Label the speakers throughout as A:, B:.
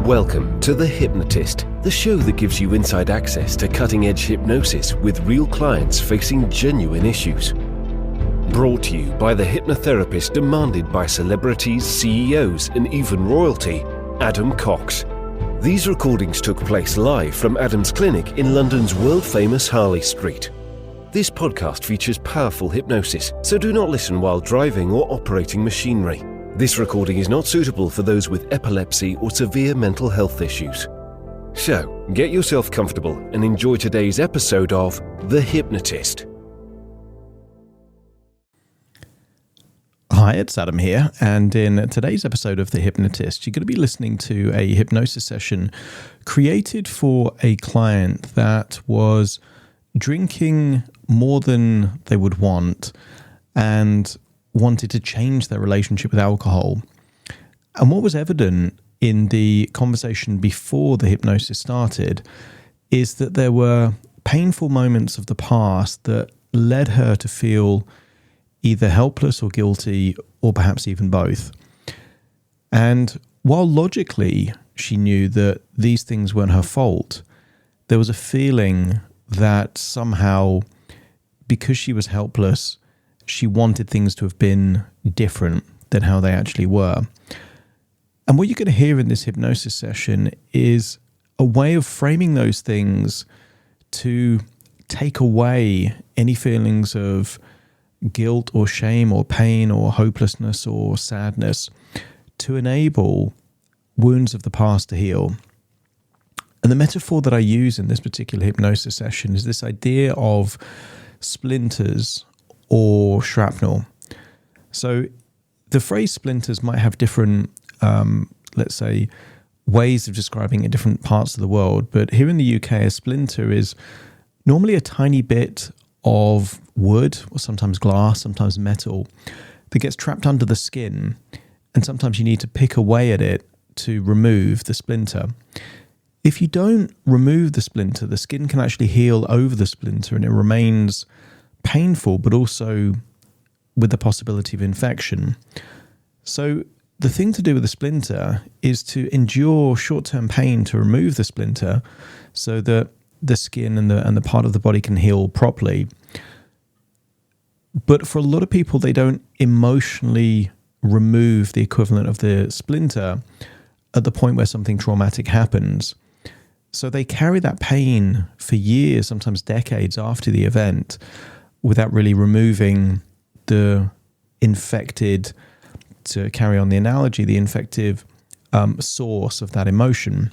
A: Welcome to The Hypnotist, the show that gives you inside access to cutting-edge hypnosis with real clients facing genuine issues. Brought to you by the hypnotherapist demanded by celebrities, CEOs, and even royalty, Adam Cox. These recordings took place live from Adam's clinic in London's world-famous Harley Street. This podcast features powerful hypnosis, so do not listen while driving or operating machinery. This recording is not suitable for those with epilepsy or severe mental health issues. So, get yourself comfortable and enjoy today's episode of The Hypnotist.
B: Hi, it's Adam here, and in today's episode of The Hypnotist, you're going to be listening to a hypnosis session created for a client that was drinking more than they would want and wanted to change their relationship with alcohol. And what was evident in the conversation before the hypnosis started is that there were painful moments of the past that led her to feel either helpless or guilty, or perhaps even both. And while logically she knew that these things weren't her fault, there was a feeling that somehow, because she was helpless, she wanted things to have been different than how they actually were. And what you're going to hear in this hypnosis session is a way of framing those things to take away any feelings of guilt or shame or pain or hopelessness or sadness, to enable wounds of the past to heal. And the metaphor that I use in this particular hypnosis session is this idea of splinters or shrapnel. So the phrase splinters might have different, let's say, ways of describing it in different parts of the world. But here in the UK, a splinter is normally a tiny bit of wood, or sometimes glass, sometimes metal, that gets trapped under the skin. And sometimes you need to pick away at it to remove the splinter. If you don't remove the splinter, the skin can actually heal over the splinter and it remains painful, but also with the possibility of infection. So the thing to do with the splinter is to endure short-term pain to remove the splinter so that the skin and the part of the body can heal properly. But for a lot of people, they don't emotionally remove the equivalent of the splinter at the point where something traumatic happens. So they carry that pain for years, sometimes decades after the event, without really removing the infected, to carry on the analogy, the infective source of that emotion.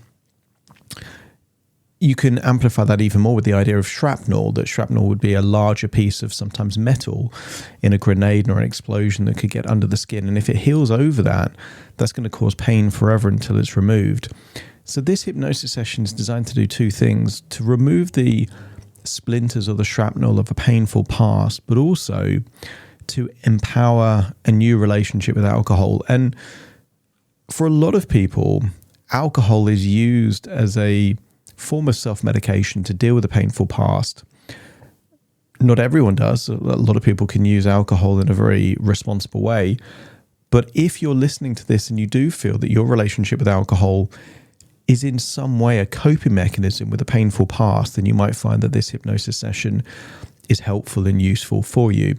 B: You can amplify that even more with the idea of shrapnel, that shrapnel would be a larger piece of sometimes metal in a grenade or an explosion that could get under the skin. And if it heals over that, that's going to cause pain forever until it's removed. So this hypnosis session is designed to do two things: to remove the splinters or the shrapnel of a painful past, but also to empower a new relationship with alcohol. And for a lot of people, alcohol is used as a form of self-medication to deal with a painful past. Not everyone does. A lot of people can use alcohol in a very responsible way. But if you're listening to this and you do feel that your relationship with alcohol is in some way a coping mechanism with a painful past, then you might find that this hypnosis session is helpful and useful for you.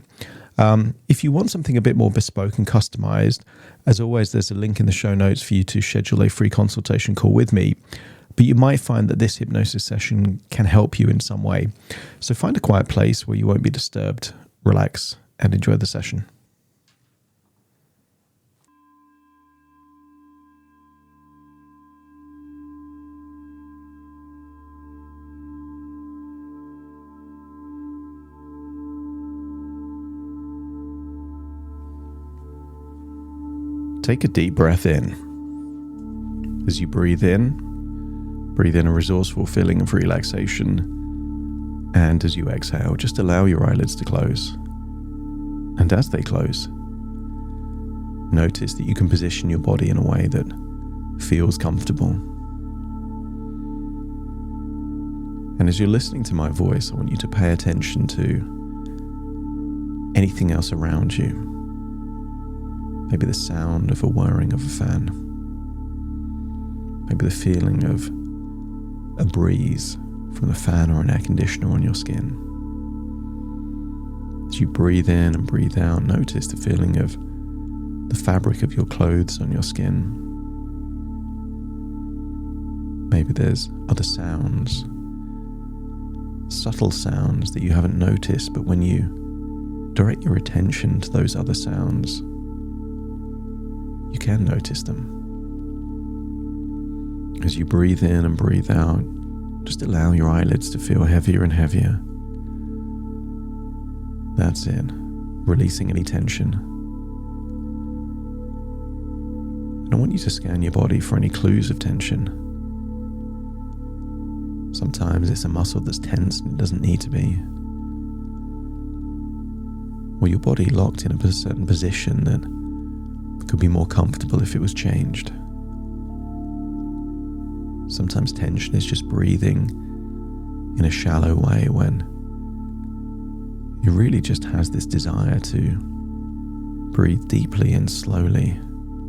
B: If you want something a bit more bespoke and customized, as always, there's a link in the show notes for you to schedule a free consultation call with me. But you might find that this hypnosis session can help you in some way. So find a quiet place where you won't be disturbed, relax, and enjoy the session. Take a deep breath in. As you breathe in a resourceful feeling of relaxation. And as you exhale, just allow your eyelids to close. And as they close, notice that you can position your body in a way that feels comfortable. And as you're listening to my voice, I want you to pay attention to anything else around you. Maybe the sound of a whirring of a fan, Maybe the feeling of a breeze from the fan or an air conditioner on your skin. As you breathe in and breathe out, notice the feeling of the fabric of your clothes on your skin. Maybe there's other sounds, subtle sounds that you haven't noticed, but when you direct your attention to those other sounds, you can notice them. As you breathe in and breathe out, just allow your eyelids to feel heavier and heavier. That's it, releasing any tension. And I want you to scan your body for any clues of tension. Sometimes it's a muscle that's tense and it doesn't need to be. Or your body locked in a certain position that could be more comfortable if it was changed. Sometimes tension is just breathing in a shallow way when it really just has this desire to breathe deeply and slowly,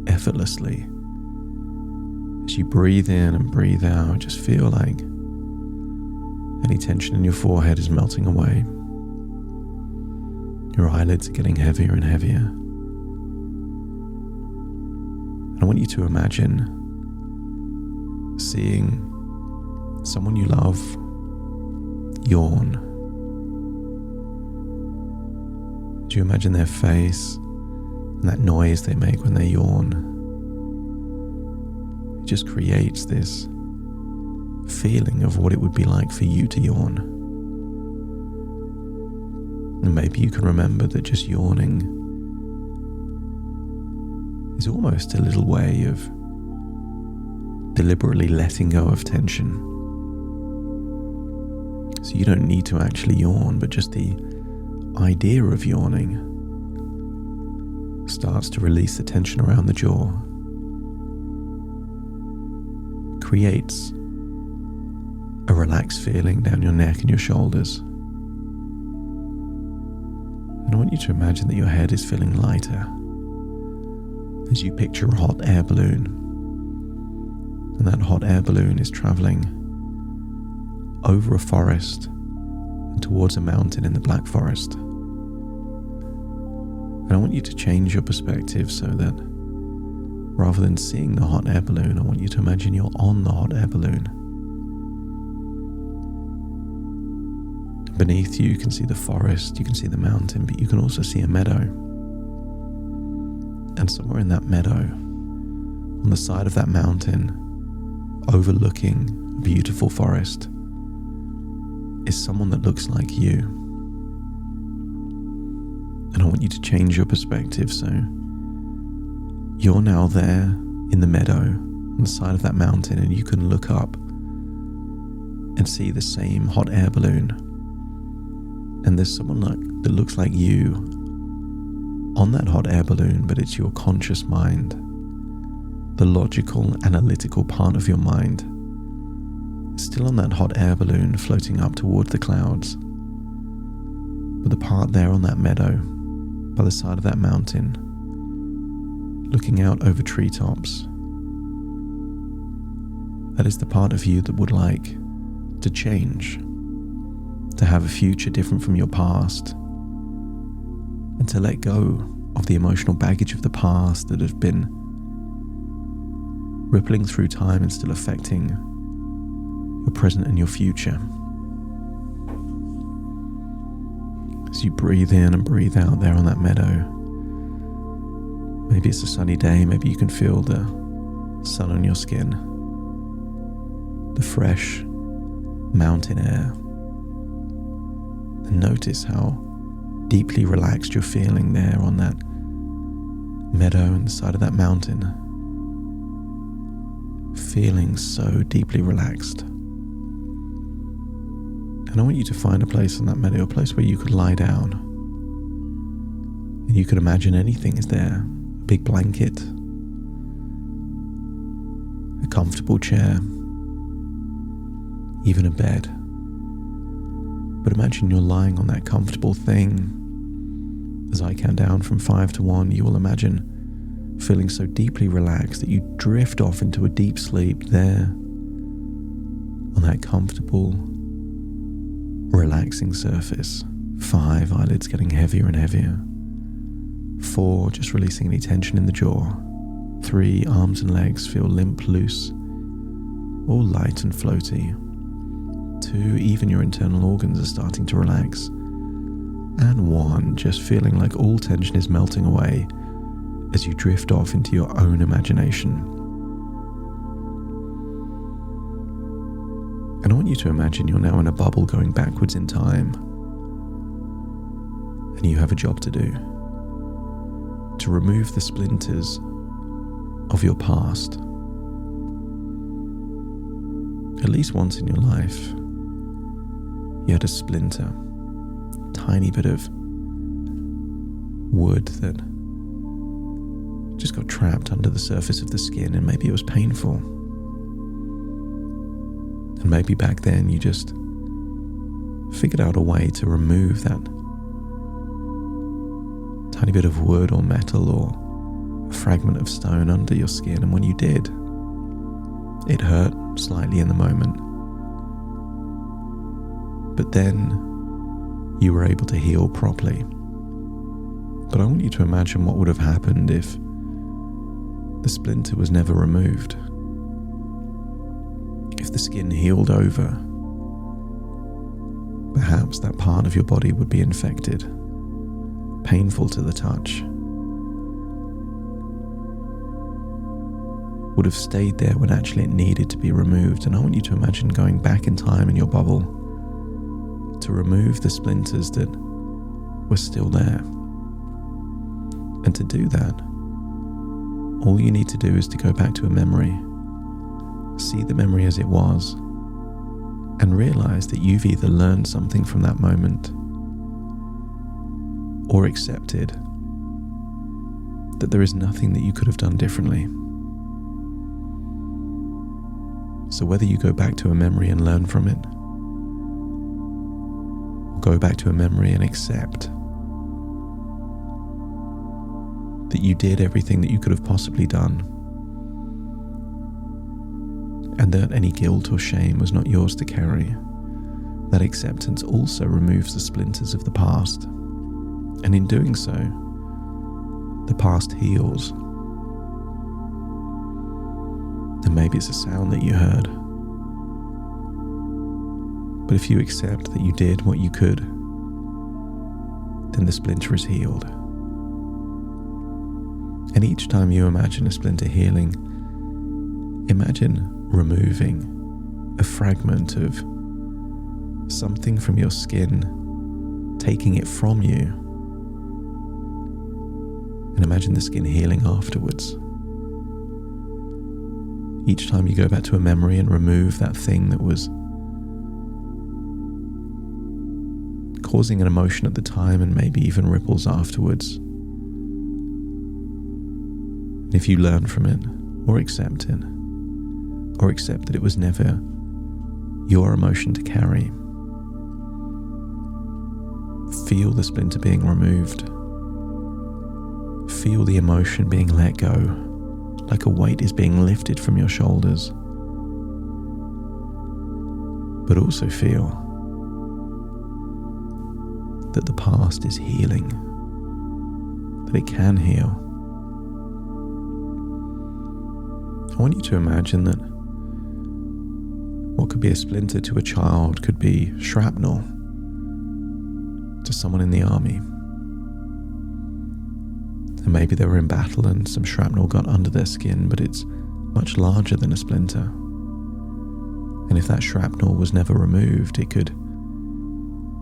B: effortlessly. As you breathe in and breathe out, just feel like any tension in your forehead is melting away. Your eyelids are getting heavier and heavier. And I want you to imagine seeing someone you love yawn. Do you imagine their face and that noise they make when they yawn? It just creates this feeling of what it would be like for you to yawn. And maybe you can remember that just yawning is almost a little way of deliberately letting go of tension. So you don't need to actually yawn, but just the idea of yawning starts to release the tension around the jaw, creates a relaxed feeling down your neck and your shoulders. And I want you to imagine that your head is feeling lighter as you picture a hot air balloon. And that hot air balloon is traveling over a forest and towards a mountain in the Black Forest. And I want you to change your perspective so that rather than seeing the hot air balloon, I want you to imagine you're on the hot air balloon. Beneath you can see the forest, you can see the mountain, but you can also see a meadow. And somewhere in that meadow, on the side of that mountain, overlooking a beautiful forest, is someone that looks like you. And I want you to change your perspective so you're now there in the meadow on the side of that mountain, and you can look up and see the same hot air balloon. And there's someone that looks like you on that hot air balloon, but it's your conscious mind, the logical, analytical part of your mind, still on that hot air balloon floating up towards the clouds. But the part there on that meadow, by the side of that mountain, looking out over treetops, that is the part of you that would like to change, to have a future different from your past, and to let go of the emotional baggage of the past that have been rippling through time and still affecting your present and your future. As you breathe in and breathe out there on that meadow, maybe it's a sunny day, maybe you can feel the sun on your skin, the fresh mountain air, and notice how deeply relaxed you're feeling there on that meadow and the side of that mountain. Feeling so deeply relaxed. And I want you to find a place on that meadow, a place where you could lie down. And you could imagine anything is there. A big blanket, a comfortable chair, even a bed. But imagine you're lying on that comfortable thing. As I count down from 5 to 1, you will imagine feeling so deeply relaxed that you drift off into a deep sleep there on that comfortable, relaxing surface. 5, eyelids getting heavier and heavier. 4, just releasing any tension in the jaw. 3, arms and legs feel limp, loose, all light and floaty. 2, even your internal organs are starting to relax. And 1, just feeling like all tension is melting away as you drift off into your own imagination. And I want you to imagine you're now in a bubble going backwards in time, and you have a job to do, to remove the splinters of your past. At least once in your life, you had a splinter, tiny bit of wood that just got trapped under the surface of the skin, and maybe it was painful. And maybe back then you just figured out a way to remove that tiny bit of wood or metal or a fragment of stone under your skin, and when you did, it hurt slightly in the moment. But then you were able to heal properly. But I want you to imagine what would have happened if the splinter was never removed. If the skin healed over, perhaps that part of your body would be infected, painful to the touch, would have stayed there when actually it needed to be removed. And I want you to imagine going back in time in your bubble to remove the splinters that were still there. And to do that, all you need to do is to go back to a memory, see the memory as it was, and realize that you've either learned something from that moment or accepted that there is nothing that you could have done differently. So whether you go back to a memory and learn from it, or go back to a memory and accept that you did everything that you could have possibly done, and that any guilt or shame was not yours to carry, that acceptance also removes the splinters of the past. And in doing so, the past heals. And maybe it's a sound that you heard. But if you accept that you did what you could, then the splinter is healed. And each time you imagine a splinter healing, imagine removing a fragment of something from your skin, taking it from you, and imagine the skin healing afterwards. Each time you go back to a memory and remove that thing that was causing an emotion at the time and maybe even ripples afterwards. And if you learn from it, or accept it, or accept that it was never your emotion to carry, feel the splinter being removed. Feel the emotion being let go, like a weight is being lifted from your shoulders. But also feel that the past is healing, that it can heal. I want you to imagine that what could be a splinter to a child could be shrapnel to someone in the army. And maybe they were in battle and some shrapnel got under their skin, but it's much larger than a splinter. And if that shrapnel was never removed, it could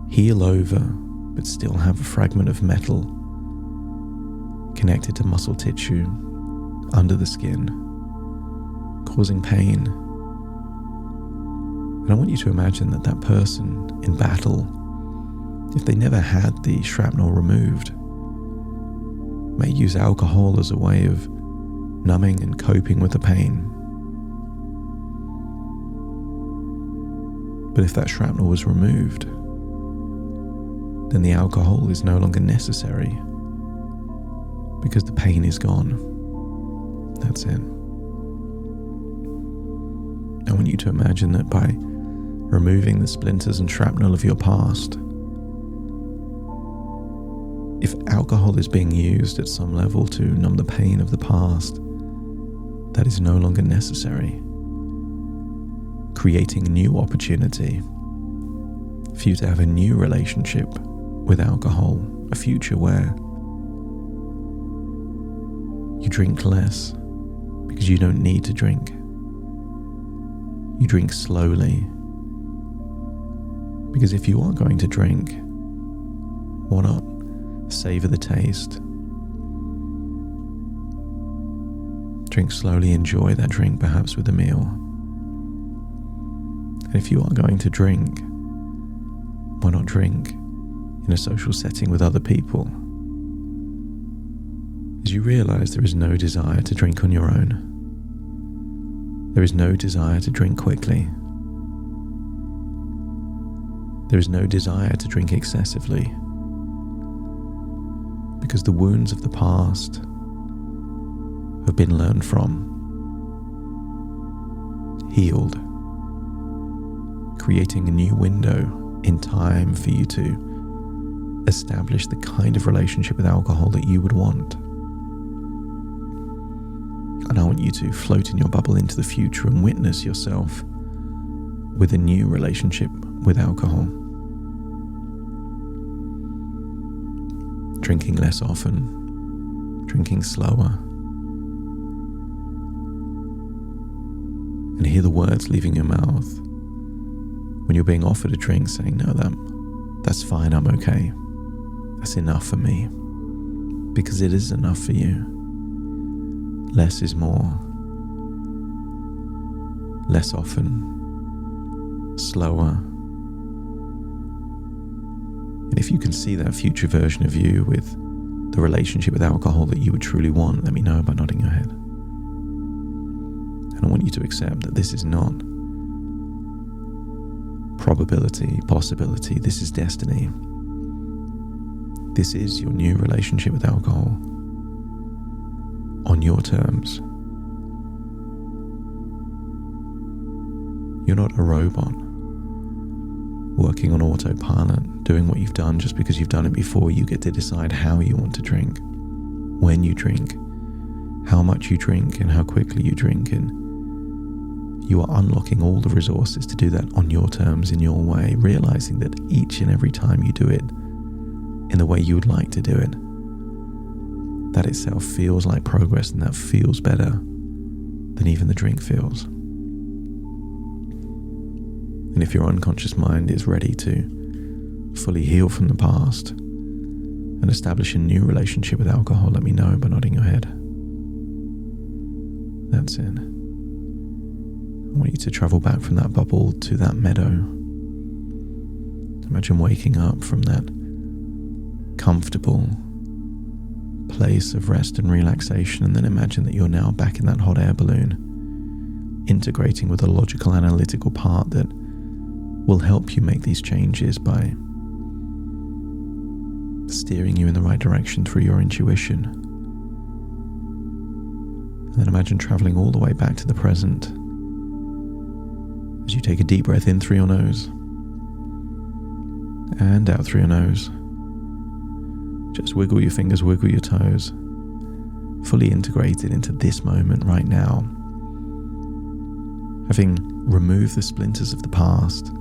B: heal over, but still have a fragment of metal connected to muscle tissue under the skin, causing pain. And I want you to imagine that that person in battle, if they never had the shrapnel removed, may use alcohol as a way of numbing and coping with the pain. But if that shrapnel was removed, then the alcohol is no longer necessary because the pain is gone. That's it. I want you to imagine that by removing the splinters and shrapnel of your past, if alcohol is being used at some level to numb the pain of the past, that is no longer necessary, creating a new opportunity for you to have a new relationship with alcohol, a future where you drink less because you don't need to drink. You drink slowly because if you are going to drink, why not savor the taste? Drink slowly, enjoy that drink perhaps with a meal. And if you are going to drink, why not drink in a social setting with other people? As you realize there is no desire to drink on your own. There is no desire to drink quickly. There is no desire to drink excessively. Because the wounds of the past have been learned from, healed, creating a new window in time for you to establish the kind of relationship with alcohol that you would want. And I want you to float in your bubble into the future and witness yourself with a new relationship with alcohol. Drinking less often, drinking slower. And hear the words leaving your mouth when you're being offered a drink, saying, no, that's fine, I'm okay. That's enough for me. Because it is enough for you. Less is more. Less often. Slower. And if you can see that future version of you with the relationship with alcohol that you would truly want, let me know by nodding your head. And I want you to accept that this is not probability, possibility. This is destiny. This is your new relationship with alcohol on your terms. You're not a robot working on autopilot, doing what you've done just because you've done it before. You get to decide how you want to drink, when you drink, how much you drink, and how quickly you drink. And you are unlocking all the resources to do that on your terms, in your way, realizing that each and every time you do it in the way you would like to do it, that itself feels like progress, and that feels better than even the drink feels. And if your unconscious mind is ready to fully heal from the past and establish a new relationship with alcohol, let me know by nodding your head. That's it. I want you to travel back from that bubble to that meadow. Imagine waking up from that comfortable place of rest and relaxation, and then imagine that you're now back in that hot air balloon, integrating with a logical, analytical part that will help you make these changes by steering you in the right direction through your intuition. And then imagine traveling all the way back to the present as you take a deep breath in through your nose and out through your nose. Just wiggle your fingers, wiggle your toes, fully integrated into this moment right now, having removed the splinters of the past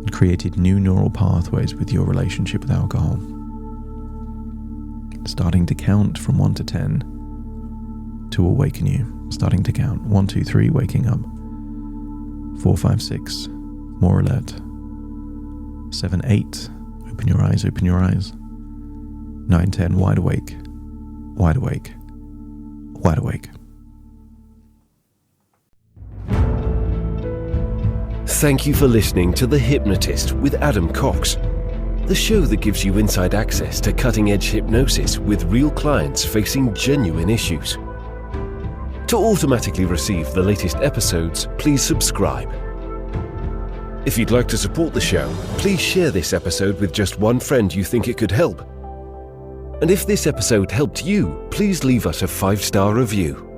B: and created new neural pathways with your relationship with alcohol. Starting to count from 1 to 10 to awaken you. Starting to count. 1, 2, 3, waking up. 4, 5, 6, more alert. 7, 8, open your eyes, open your eyes. 9, 10, wide awake, wide awake, wide awake.
A: Thank you for listening to The Hypnotist with Adam Cox, the show that gives you inside access to cutting-edge hypnosis with real clients facing genuine issues. To automatically receive the latest episodes, please subscribe. If you'd like to support the show, please share this episode with just one friend you think it could help. And if this episode helped you, please leave us a 5-star review.